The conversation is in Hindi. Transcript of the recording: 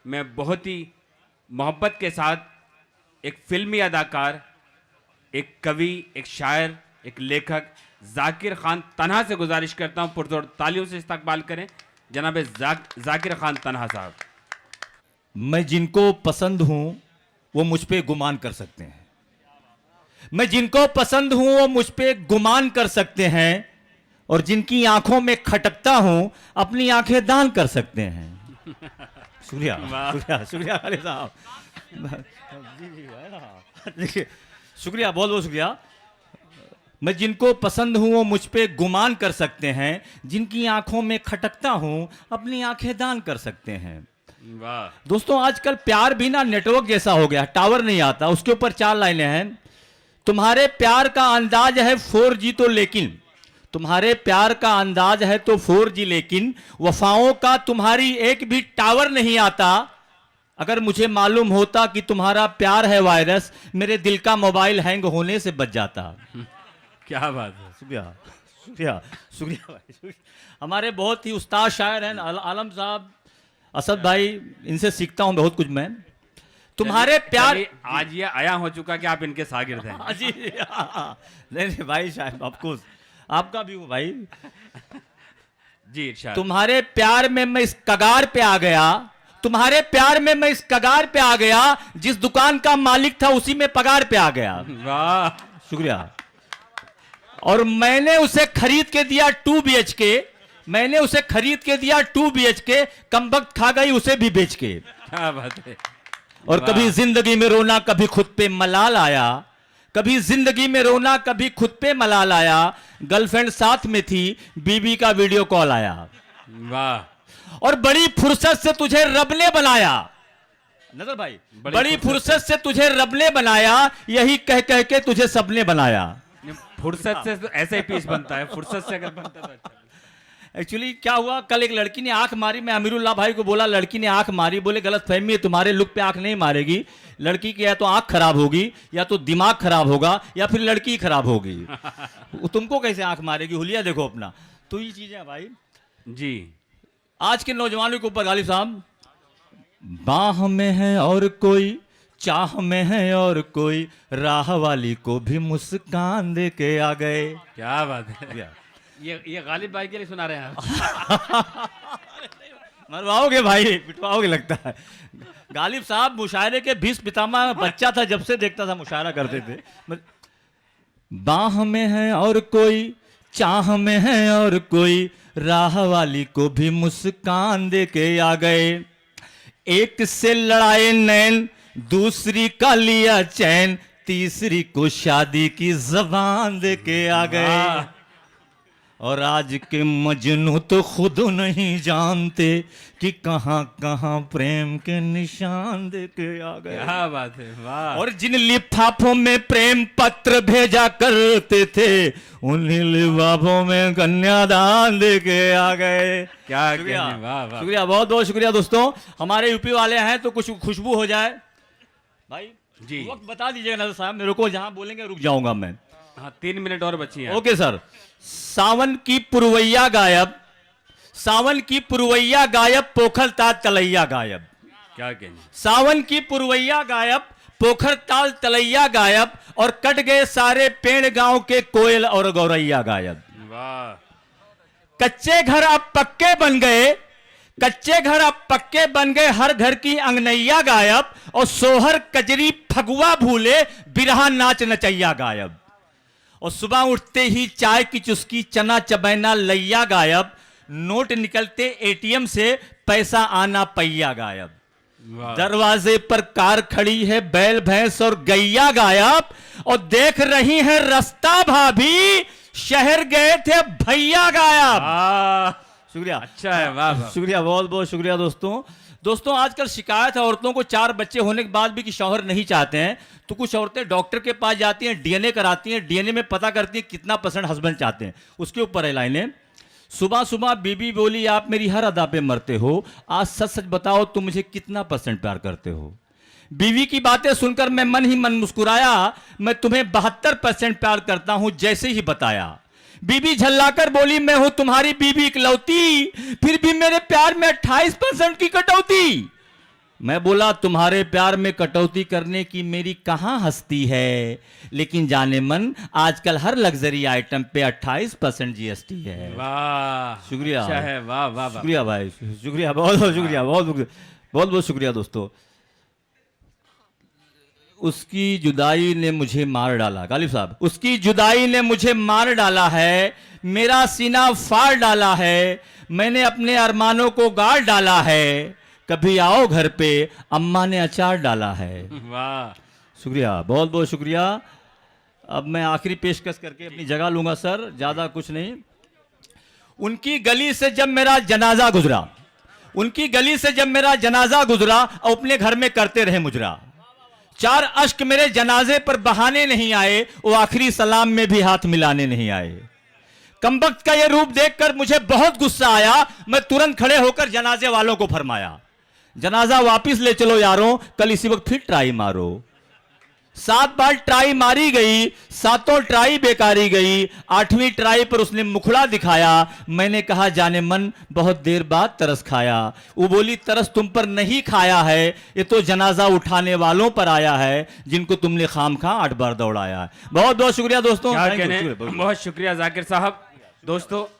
मैं बहुत ही मोहब्बत के साथ एक फिल्मी अदाकार, एक कवि, एक शायर, एक लेखक जाकिर खान तन्हा से गुजारिश करता हूँ पुरजोर तालियों से इस्तकबाल करें जनाब जाकिर खान तन्हा साहब। मैं जिनको पसंद हूं वो मुझ पे गुमान कर सकते हैं। मैं जिनको पसंद हूं वो मुझ पे गुमान कर सकते हैं, और जिनकी आंखों में खटकता हूं अपनी आंखें दान कर सकते हैं। शुक्रिया शुक्रिया शुक्रिया खालिद साहब, देखिए शुक्रिया, बहुत बहुत शुक्रिया। मैं जिनको पसंद हूं वो मुझ पे गुमान कर सकते हैं, जिनकी आंखों में खटकता हूं अपनी आंखें दान कर सकते हैं। वाह दोस्तों, आजकल प्यार भी ना नेटवर्क जैसा हो गया, टावर नहीं आता, उसके ऊपर 4 लाइनें हैं। तुम्हारे प्यार का अंदाज है 4G तो लेकिन, तुम्हारे प्यार का अंदाज है तो 4G लेकिन वफाओं का तुम्हारी एक भी टावर नहीं आता। अगर मुझे मालूम होता कि तुम्हारा प्यार है वायरस, मेरे दिल का मोबाइल हैंग होने से बच जाता। क्या बात है। शुक्रिया शुक्रिया शुक्रिया भाई, शुक्रिया। हमारे बहुत ही उस्ताद शायर हैं आलम साहब, असद भाई, इनसे सीखता हूं बहुत कुछ मैं। तुम्हारे प्यार, आज ये आया हो चुका कि आप इनके शागिर्द हैं। हाँ जी, नहीं भाई, शायद आपको, आपका भी हूं भाई जी इरशाद। तुम्हारे प्यार में मैं इस कगार पे आ गया, तुम्हारे प्यार में मैं इस कगार पे आ गया, जिस दुकान का मालिक था उसी में पगार पे आ गया। वाह शुक्रिया। और मैंने उसे खरीद के दिया 2 BHK, मैंने उसे खरीद के दिया 2 BHK, कमबख्त खा गई उसे भी बेच के। क्या बात है। और कभी जिंदगी में रोना कभी खुद पे मलाल आया, कभी जिंदगी में रोना कभी खुद पे मलाल आया। गर्लफ्रेंड साथ में थी, बीबी का वीडियो कॉल आया। वाह। और बड़ी फुर्सत से तुझे रब ने बनाया, नजर भाई, बड़ी फुर्सत से तुझे रब ने बनाया, यही कह कह के तुझे सबने बनाया। फुर्सत से तो ऐसे ही पीस बनता है, फुर्सत से अगर बनता है तो अच्छा। एक्चुअली क्या हुआ, कल एक लड़की ने आंख मारी, मैं अमीरुल्लाह भाई को बोला लड़की ने आंख मारी, बोले गलत फहमी है, तुम्हारे लुक पे आंख नहीं मारेगी, लड़की की या तो आंख खराब होगी, या तो दिमाग खराब होगा, या फिर लड़की खराब होगी। तुमको कैसे आंख मारेगी, हुलिया देखो अपना। तो ये चीजें हैं भाई जी। आज के नौजवानों के ऊपर। गालिब साहब, बाह में है और कोई, चाह में है और कोई, राह वाली को भी मुस्कान दे के आ गए। क्या बात है। ये गालिब भाई के लिए सुना रहे हैं आप। मरवाओगे भाई, पिटवाओगे लगता है। गालिब साहब मुशायरे के 20 पितामह, बच्चा था जब से देखता था मुशायरा करते थे। बाह में है और कोई, चाह में है और कोई, राह वाली को भी मुस्कान दे के आ गए। एक से लड़ाए नैन, दूसरी का लिया चैन, तीसरी को शादी की जबान दे के आ गए। और आज के मजनू तो खुद नहीं जानते कि कहां कहां प्रेम के निशान दे के आ गए। क्या बात है। वाह। और जिन लिफाफों में प्रेम पत्र भेजा करते थे, उन्हीं लिफाफों में कन्यादान दे के आ गए। क्या शुक्रिया, कहने, वाह वाह। शुक्रिया, बहुत बहुत शुक्रिया। दोस्तों, हमारे यूपी वाले हैं तो कुछ खुशबू हो जाए भाई जी। वक्त बता दीजिएगा नजर साहब, मेरे को जहां बोलेंगे रुक जाऊंगा मैं। हाँ, 3 मिनट और बची हैं। Okay sir. सावन की पुरवैया गायब, सावन की पुरवैया गायब, पोखर ताल तलैया गायब। क्या कहने। सावन की पुरवैया गायब, पोखर ताल तलैया गायब, और कट गए सारे पेड़ गांव के कोयल और गौरैया गायब। वाह। कच्चे घर अब पक्के बन गए, कच्चे घर अब पक्के बन गए, हर घर की अंगनैया गायब, और सोहर कजरी फगुआ भूले, बिरहा नाच नचैया गायब। और सुबह उठते ही चाय की चुस्की, चना चबैना लैया गायब, नोट निकलते ATM से, पैसा आना पैया गायब। वाह। दरवाजे पर कार खड़ी है, बैल भैंस और गैया गायब, और देख रही है रास्ता भाभी, शहर गए थे भैया गायब। शुक्रिया, अच्छा है। वाह वाह। शुक्रिया, बहुत बहुत शुक्रिया। दोस्तों, आजकल शिकायत है औरतों को 4 बच्चे होने के बाद भी कि शौहर नहीं चाहते हैं, तो कुछ औरतें डॉक्टर के पास जाती हैं, DNA कराती हैं, DNA में पता करती हैं कितना % हस्बैंड चाहते हैं। उसके ऊपर है लाइनें। सुबह सुबह बीबी बोली आप मेरी हर अदा पे मरते हो, आज सच सच बताओ तुम मुझे कितना % प्यार करते हो। बीवी की बातें सुनकर मैं मन ही मन मुस्कुराया, मैं तुम्हें 72% प्यार करता हूं जैसे ही बताया। बीबी झल्लाकर बोली मैं हूं तुम्हारी बीबी इकलौती, फिर भी मेरे प्यार में 28% की कटौती। मैं बोला तुम्हारे प्यार में कटौती करने की मेरी कहाँ हस्ती है, लेकिन जाने मन आजकल हर लग्जरी आइटम पे 28% जीएसटी है। वाह शुक्रिया। अच्छा है, वाह वाह वाह। शुक्रिया भाई, शुक्रिया, बहुत बहुत शुक्रिया, बहुत बहुत शुक्रिया दोस्तों। उसकी जुदाई ने मुझे मार डाला, गालिब साहब, उसकी जुदाई ने मुझे मार डाला है, मेरा सीना फाड़ डाला है, मैंने अपने अरमानों को गाड़ डाला है, कभी आओ घर पे अम्मा ने अचार डाला है। वाह शुक्रिया, बहुत बहुत शुक्रिया। अब मैं आखिरी पेशकश करके अपनी जगह लूंगा सर, ज्यादा कुछ नहीं। उनकी गली से जब मेरा जनाजा गुजरा, उनकी गली से जब मेरा जनाजा गुजरा, अपने घर में करते रहे मुजरा, 4 अश्क मेरे जनाजे पर बहाने नहीं आए, वो आखिरी सलाम में भी हाथ मिलाने नहीं आए। कमबख्त का ये रूप देखकर मुझे बहुत गुस्सा आया, मैं तुरंत खड़े होकर जनाजे वालों को फरमाया, जनाजा वापिस ले चलो यारों, कल इसी वक्त फिर ट्राई मारो। 7 बार ट्राई मारी गई, 7 ट्राई बेकारी गई, 8वीं ट्राई पर उसने मुखड़ा दिखाया। मैंने कहा जाने मन बहुत देर बाद तरस खाया। वो बोली तरस तुम पर नहीं खाया है, ये तो जनाजा उठाने वालों पर आया है, जिनको तुमने खामखा 8 बार दौड़ाया है। बहुत बहुत शुक्रिया दोस्तों, क्या थैंक यू, कहने, शुक्रिया, बहुत- बहुत शुक्रिया जाकिर साहब। दोस्तों